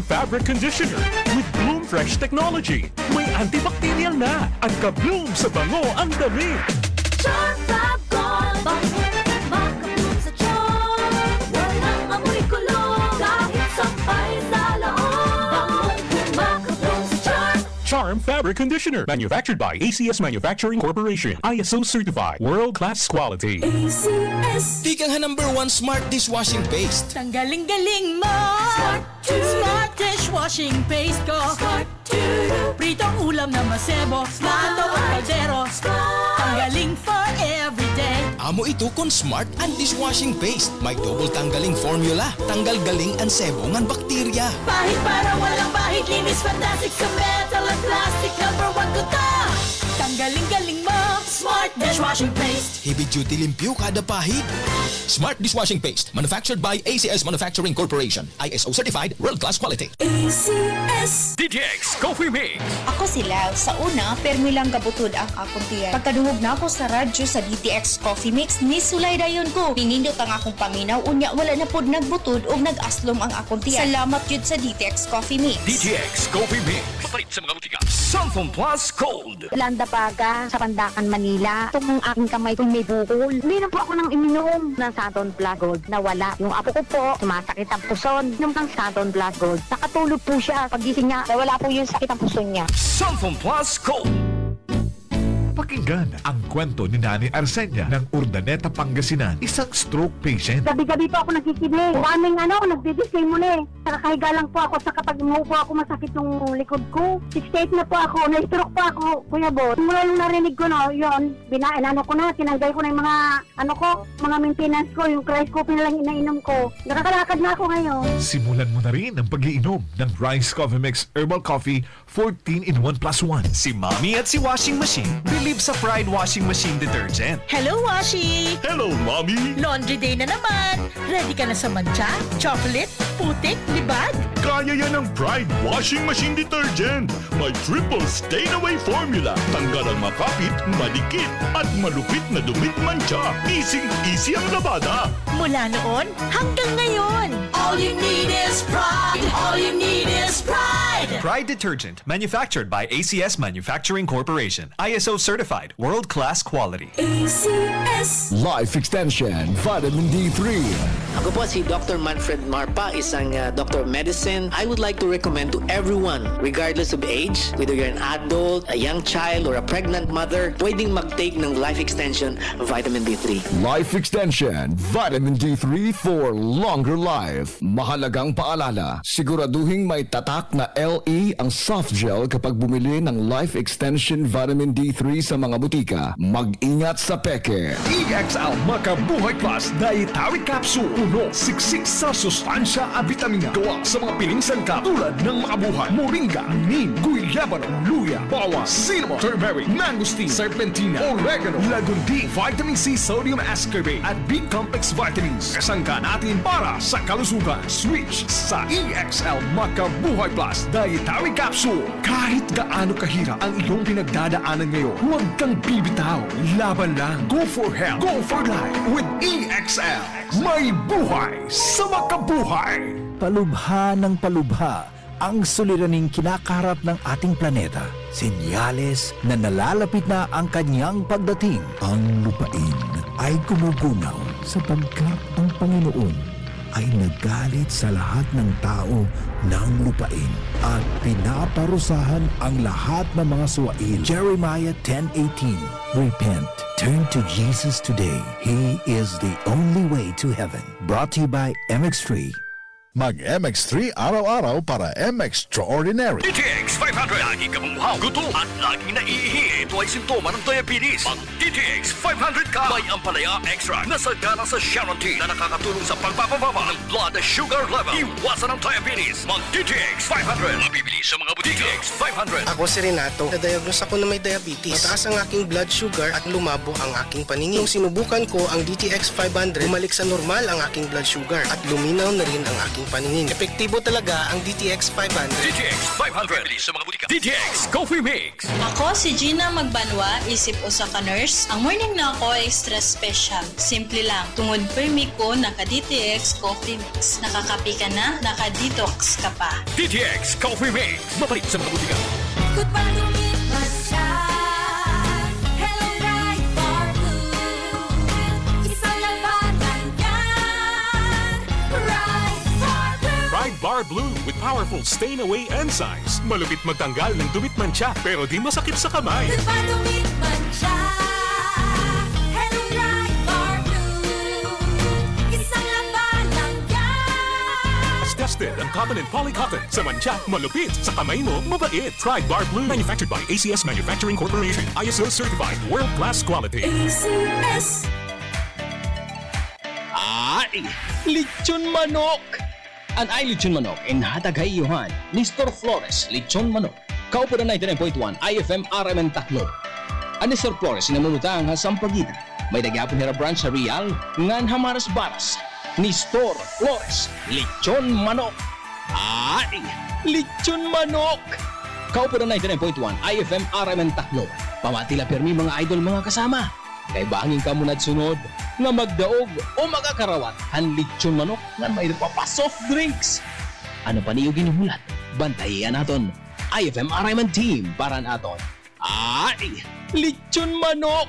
Fabric Conditioner with Bloom Fresh Technology. May antibacterial na at ka-bloom sa bango ang damit. Charm Fab Gold, makabloom sa charm. Walang amoy kulong, kahit sampay sa loob. Makabloom sa charm. Charm Fabric Conditioner, manufactured by ACS Manufacturing Corporation. ISO certified, world-class quality. ACS. Tikang #1 Smart Dishwashing Paste. Tanggaling-galing mo! Smart to Smart dishwashing paste ko! Smart to Pritong ulam na masebo, plato at kaldero. Tanggaling for everyday. Amo ito kon Smart and Dishwashing Paste. May double tanggaling formula. Tanggal galing ang sebo ng bakterya. Bahid para walang bahid, linis fantastic sa metal at plastic. #1 ko ta! Tanggaling-galing mo! Smart dishwashing paste. Heavy duty limpyo kada pahid. Smart Dishwashing Paste. Manufactured by ACS Manufacturing Corporation. ISO certified, world-class quality. ACS. DTX Coffee Mix. Ako sila, sa una, permi lang kabutod ang akong tiyan. Pagkaduhog na ako sa radyo sa DTX Coffee Mix, ni sulay dayon ko. Pinindot ang akong paminaw, unya wala na pod nagbutod o nag-aslom ang akong tiyan. Salamat yun sa DTX Coffee Mix. DTX Coffee Mix. Papalit sa mga butika. Sulfon Plus Cold. Landa Paga sa Pandakan, Manila. Itong aking kamay ko may bukol. Hindi na po ako nang iminom ng Saturn Plus Gold na wala. Yung apo ko po, sumasakit ang puson. Inom ng Saturn Plus Gold. Nakatulog po siya. Pagising niya, wala po yung sakit ang puson niya. Sulfon Plus Cold. Pakinggan ang kwento ni Nani Arsenia ng Urdaneta, Pangasinan, isang stroke patient. Gabi-gabi po ako nagkikinig. Daming nagdi-display muna eh. Nakakahiga lang po ako sa kapag umuupo ako masakit yung likod ko. 68 na po ako, na-stroke po ako, Kuya Boss. Mula nung narinig ko yun, ko na, tinanggal ko na yung mga, mga maintenance ko, yung rice coffee na lang inainom ko. Nakakalakad na ako ngayon. Simulan mo na rin ang pag-iinom ng Rice Coffee Mix Herbal Coffee 14 in 1 plus 1. Si Mommy at si Washing Machine believe sa Pride Washing Machine Detergent. Hello, Washi! Hello, Mommy! Laundry day na naman! Ready ka na sa mancha, chocolate, putik, libag? Kaya yan ang Pride Washing Machine Detergent. May triple stain-away formula. Tanggal ang makapit, madikit, at malupit na dumit mancha. Easy ang labada. Mula noon hanggang ngayon. All you need is pride. All you need is pride. Pride Detergent, manufactured by ACS Manufacturing Corporation. ISO certified, world-class quality. ACS. Life Extension Vitamin D3. Ako po si Dr. Manfred Marpa, isang Dr. Medicine. I would like to recommend to everyone, regardless of age, whether you're an adult, a young child, or a pregnant mother, pwedeng mag-take ng Life Extension Vitamin D3. Life Extension Vitamin D3 for longer life. Mahalagang paalala, siguraduhin may tatak na LE ang soft gel kapag bumili ng Life Extension Vitamin D3 sa mga butika. Mag-ingat sa peke. EXL Makabuhay Plus Dietary Capsule. Puno, siksik sa sustansya at vitamina. Gawa sa mga piling sangkap tulad ng Makabuhay, Moringa, Neem, Guyabano, Luya, Bawa, Cinnamon, Turmeric, Mangosteen, Serpentina, Oregano, Lagundi, Vitamin C, Sodium Ascorbate at B-Complex Vitamins. Kasangka natin para sa kalusugan. Switch sa EXL Makabuhay Plus Dietary Capsule. Kahit gaano kahirap ang iyong pinagdadaanan ngayon, huwag kang bibitaw. Laban lang. Go for health. Go for life with EXL. May buhay sa makabuhay. Palubha ng palubha ang suliraning kinakaharap ng ating planeta. Senyales na nalalapit na ang kanyang pagdating. Ang lupain ay gumugunaw sapagkat ang Panginoon ay nagalit sa lahat ng tao ng lupain at pinaparusahan ang lahat ng mga suwail. Jeremiah 10:18. Repent. Turn to Jesus today. He is the only way to heaven. Brought to you by MX3. Mag-MX3 araw-araw para MX-Extraordinary. DTX 500. Lagi ka mamuhaw, gutom at laging naiihi. Ito ay simptoma ng diabetes. Ang DTX 500 ka may ampalaya extra na sagana sa Sharon T na nakakatulong sa pagpapababa ng blood sugar level. Iwasan ang diabetes. Mag DTX 500. Mabibili sa mga butika. DTX 500. Ako si Renato. Na-diagnose ako na may diabetes. Mataas ang aking blood sugar at lumabo ang aking paningin. Nung sinubukan ko ang DTX 500, bumalik sa normal ang aking blood sugar at luminaw na rin ang aking aking paningin. Epektibo talaga ang DTX 500. DTX 500. Bilis sa mga butika. DTX Coffee Mix. Ako si Gina Magbanwa, isip usa ka nurse. Ang morning na ako ay stress special. Simple lang. Tungod permi ko naka-DTX Coffee Mix. Nakakapi ka na, naka-detox ka pa. DTX Coffee Mix. Mabalik sa mga butika. Goodbye to me, Hello, Right Bar Blue. Isang labanan yan. Right Bar Blue. Pride Bar Blue with powerful stain-away enzymes. Malupit magtanggal ng dumit mancha pero di masakit sa kamay. Goodbye to me, Hello, Right Bar Blue. Isang labanan yan. Tested ang cotton and polycotton. Sa mancha, malupit. Sa kamay mo, mabait. Pride Bar Blue, manufactured by ACS Manufacturing Corporation. ISO certified, world-class quality. ACS. Ay! Lechon manok! An ay lechon manok in hatagay Johan ni Store Flores Lechon Manok. Kaupo na 99.1 IFM RMN Taclo. Ani Store Flores namulutang ha Sampaguita. May nagyapon hira branch sa Real ngan Hamaras Baras. Ni Store Flores Lechon Manok. Ay! Lechon manok! Kaupo na 99.1 IFM RMN Taclo. Pamatila permi mga idol mga kasama. Kay bangin ka munad sunod nga magdaog o magakarawat ang lechon manok nga may pa soft drinks. Ano pa niyo ginuhulat? Bantayan naton. IFM RMN team para naton. Ay! Lechon manok!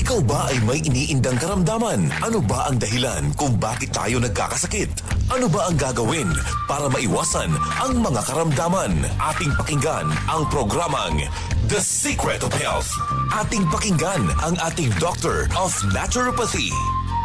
Ikaw ba ay may iniindang karamdaman? Ano ba ang dahilan kung bakit tayo nagkakasakit? Ano ba ang gagawin para maiwasan ang mga karamdaman? Ating pakinggan ang programang The Secret of Health. Ating pakinggan ang ating Doctor of Naturopathy.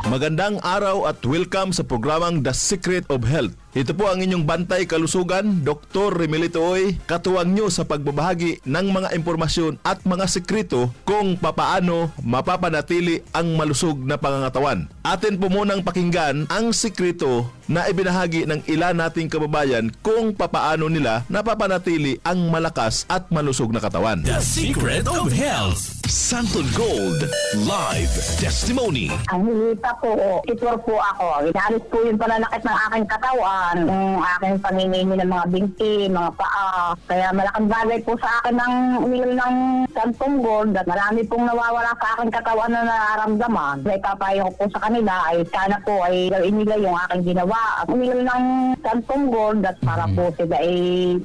Magandang araw at welcome sa programang The Secret of Health. Ito po ang inyong bantay kalusugan, Dr. Remelito Oy, katuwang nyo sa pagbabahagi ng mga impormasyon at mga sekreto kung papaano mapapanatili ang malusog na pangangatawan. Atin po munang pakinggan ang sekreto na ibinahagi ng ilan nating kababayan kung papaano nila napapanatili ang malakas at malusog na katawan. The Secret of Health. Santon Gold Live Testimony. Ang hilita po, itwar po ako. Inalis po yung pananakit ng aking katawan, yung aking panginginig ng mga binti, mga paa. Kaya malaking bagay po sa akin ng uminom ng Santon Gold at marami pong nawawala sa aking katawan na nararamdaman. Kaya ipapayo ko po sa kanila ay sana po ay gawin nila yung aking ginawa. At uminom ng Santon Gold at para po sila ay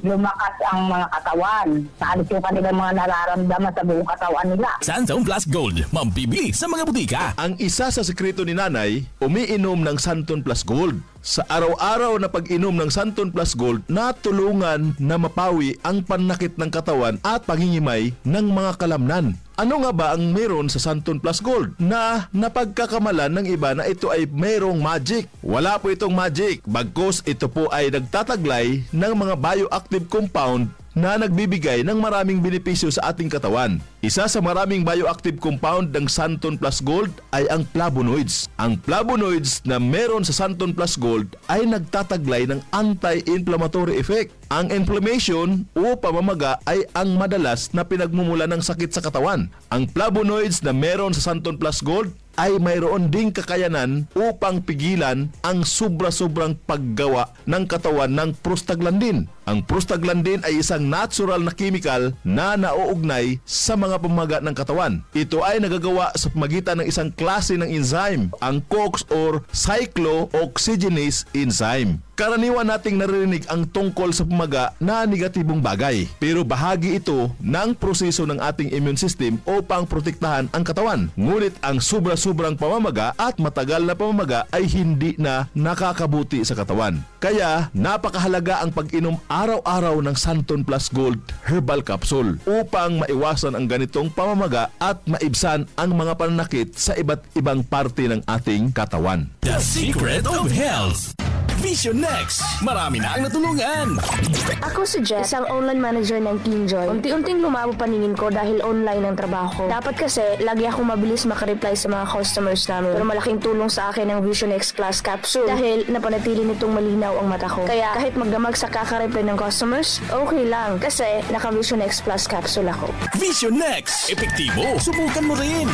lumakas ang mga katawan. Naalis yung kanilang mga nararamdaman sa buong katawan nila. Santon Plus Gold, mambibili sa mga butika. Ang isa sa sekreto ni Nanay, umiinom ng Santon Plus Gold. Sa araw-araw na pag-inom ng Santon Plus Gold, natulungan na mapawi ang panakit ng katawan at paghingimay ng mga kalamnan. Ano nga ba ang meron sa Santon Plus Gold na napagkakamalan ng iba na ito ay mayroong magic? Wala po itong magic, bagkus ito po ay nagtataglay ng mga bioactive compound na nagbibigay ng maraming benepisyo sa ating katawan. Isa sa maraming bioactive compound ng Santon Plus Gold ay ang flavonoids. Ang flavonoids na meron sa Santon Plus Gold ay nagtataglay ng anti-inflammatory effect. Ang inflammation o pamamaga ay ang madalas na pinagmumula ng sakit sa katawan. Ang flavonoids na meron sa Santon Plus Gold ay mayroon ding kakayanan upang pigilan ang sobra-sobrang paggawa ng katawan ng prostaglandin. Ang prostaglandin ay isang natural na chemical na nauugnay sa mga pamamaga ng katawan. Ito ay nagagawa sa pamagitan ng isang klase ng enzyme, ang COX or cyclooxygenase enzyme. Karaniwan nating naririnig ang tungkol sa pamaga na negatibong bagay. Pero bahagi ito ng proseso ng ating immune system upang protektahan ang katawan. Ngunit ang sobra-sobrang pamamaga at matagal na pamamaga ay hindi na nakakabuti sa katawan. Kaya napakahalaga ang pag-inom araw-araw ng Santon Plus Gold Herbal Capsule upang maiwasan ang ganitong pamamaga at maibsan ang mga pananakit sa iba't ibang parte ng ating katawan. The Secret of Health. Vision Next, marami na ang natulungan. Ako si Jess, isang online manager ng TeamJoy. Unti-unting lumabo paningin ko dahil online ang trabaho ko. Dapat kasi, lagi akong mabilis makareply sa mga customers namin. Pero malaking tulong sa akin ang Vision X Plus Capsule dahil napanatili nitong malinaw ang mata ko. Kaya kahit magdamag sa kakareply ng customers, okay lang kasi naka Vision X Plus Capsule ako. Vision Next, epektibo, subukan mo rin.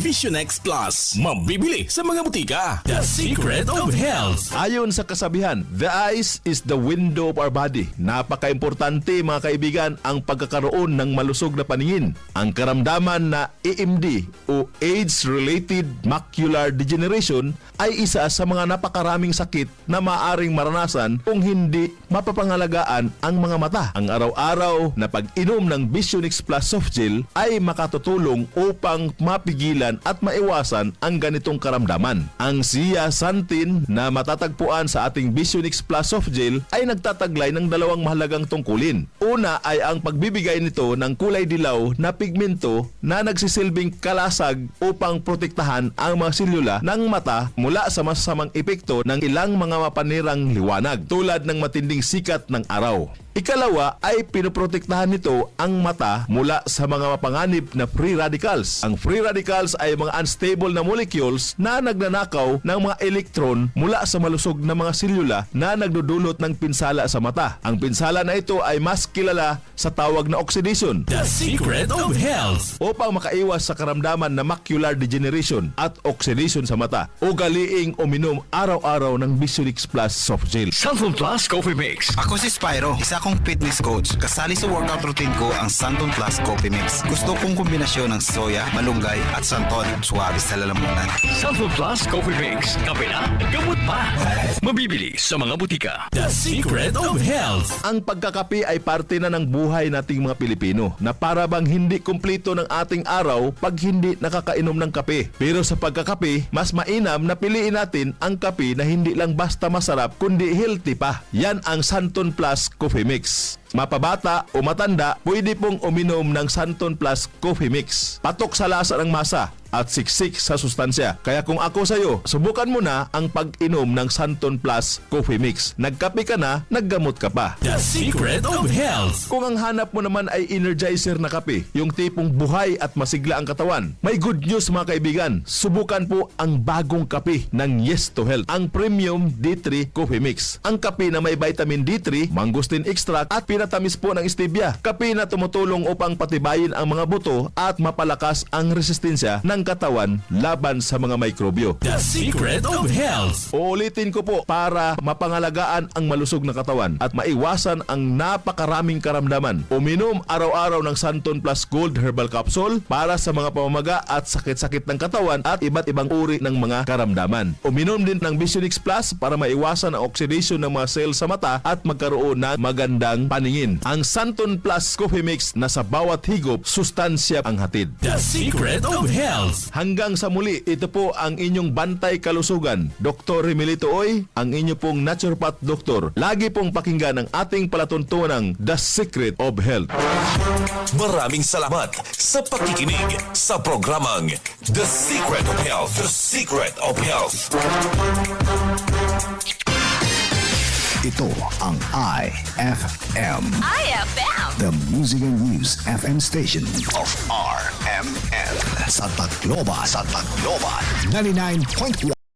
Vision X Plus. Mabibili sa mga butika. The Secret of Health. Ayon sa kasabihan, the eyes is the window of our body. Napaka-importante mga kaibigan ang pagkakaroon ng malusog na paningin. Ang karamdaman na AMD o Age-Related Macular Degeneration ay isa sa mga napakaraming sakit na maaaring maranasan kung hindi mapapangalagaan ang mga mata. Ang araw-araw na pag-inom ng Vision X Plus Soft Gel ay makatutulong upang mapigilan at maiwasan ang ganitong karamdaman. Ang zeaxanthin na matatagpuan sa ating Vision X Plus Soft Gel ay nagtataglay ng dalawang mahalagang tungkulin. Una ay ang pagbibigay nito ng kulay dilaw na pigmento na nagsisilbing kalasag upang protektahan ang mga selula ng mata mula sa masasamang epekto ng ilang mga mapanirang liwanag tulad ng matinding sikat ng araw. Ikalawa ay pinoprotektahan nito ang mata mula sa mga mapanganib na free radicals. Ang free radicals ay mga unstable na molecules na nagnanakaw ng mga elektron mula sa malusog na mga selula na nagdudulot ng pinsala sa mata. Ang pinsala na ito ay mas kilala sa tawag na oxidation. The Secret of Health. Upang makaiwas sa karamdaman na macular degeneration at oxidation sa mata, ugaliing uminom araw-araw ng Vision X Plus Soft Gel. Santon Plus Coffee Mix. Ako si Spyro, isa akong fitness coach. Kasali sa workout routine ko ang Santon Plus Coffee Mix. Gusto kong kombinasyon ng soya, malunggay at santon. Suwabe sa lalamunan. Santon Plus Coffee Mix. Kape na, gamot pa. Mabibili sa mga butika. The Secret of Health. Ang pagkakape ay parte na ng buhay nating mga Pilipino na para bang hindi kumpleto ng ating araw pag hindi nakakainom ng kape. Pero sa pagkakape, mas mainam na piliin natin ang kape na hindi lang basta masarap kundi healthy pa. Yan ang Santon Plus Coffee Mix. Mapabata o matanda, pwede pong uminom ng Santon Plus Coffee Mix. Patok sa lasa ng masa at siksik sa sustansya. Kaya kung ako sa'yo, subukan mo na ang pag-inom ng Santon Plus Coffee Mix. Nagkape ka na, naggamot ka pa. The Secret of Health. Kung ang hanap mo naman ay energizer na kape, yung tipong buhay at masigla ang katawan, may good news mga kaibigan. Subukan po ang bagong kape ng Yes to Health, ang Premium D3 Coffee Mix. Ang kape na may vitamin D3, mangosteen extract at pinatamis po ng stevia. Kape na tumutulong upang patibayin ang mga buto at mapalakas ang resistensya ng katawan laban sa mga mikrobyo. The Secret of Health. Uulitin ko po para mapangalagaan ang malusog na katawan at maiwasan ang napakaraming karamdaman. Uminom araw-araw ng Santon Plus Gold Herbal Capsule para sa mga pamamaga at sakit-sakit ng katawan at iba't ibang uri ng mga karamdaman. Uminom din ng Vision X Plus para maiwasan ang oxidation ng mga cells sa mata at magkaroon ng magandang paningin. Ang Santon Plus Coffee Mix na sa bawat higop, sustansya ang hatid. The Secret of Health. Hanggang sa muli, ito po ang inyong bantay kalusugan. Dr. Remilito Oy, ang inyo pong naturopath doktor. Lagi pong pakinggan ang ating palatuntunang The Secret of Health. Maraming salamat sa pakikinig sa programang The Secret of Health. The Secret of Health. Ito ang IFM. IFM. The Music and News FM station of RMN. Sa Tacloban. 99.1